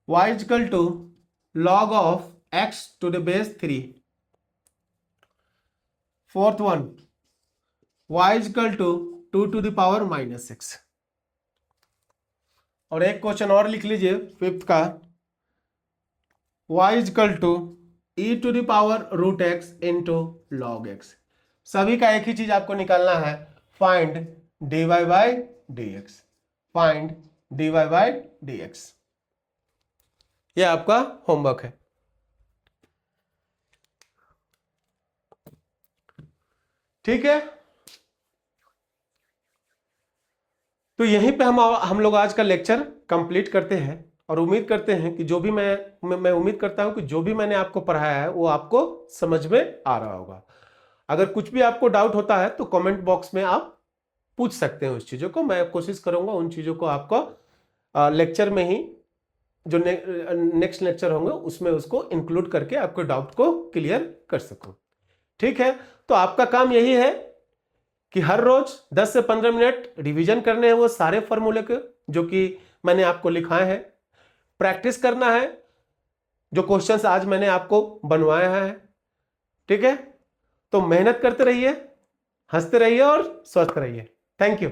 y equal to log of x to the base 3। Fourth one, y equal to 2 to the power -6। और एक question और लिख लीजिए fifth का, y equal to e to the power √x into log x। सभी का एक ही चीज आपको निकालना है, find dy by dx, find dy by dx। यह आपका होमवर्क है। ठीक है, तो यहीं पे हम लोग आज का लेक्चर कंप्लीट करते हैं और उम्मीद करते हैं कि जो भी मैं उम्मीद करता हूं कि जो भी मैंने आपको पढ़ाया है वो आपको समझ में आ रहा होगा। अगर कुछ भी आपको डाउट होता है तो कमेंट बॉक्स में आप पूछ सकते हैं उस चीज़ों को, मैं कोशिश करूंगा उन चीज़ों को आपको लेक्चर में ही, जो नेक्स्ट लेक्चर होंगे उसमें उसको इंक्लूड करके आपको डाउट को क्लियर कर सकूं। ठीक है, तो आपका काम यही है कि हर रोज 10 से 15 मिनट रिवीजन करने हैं वो सारे फॉर्मूले के जो कि मैंने आपको लिखाए हैं, प्रैक्टिस करना है जो क्वेश्चंस आज मैंने आपको बनवाया है। ठीक है, तो मेहनत करते रहिए, हंसते रहिए और स्वस्थ रहिए। Thank you.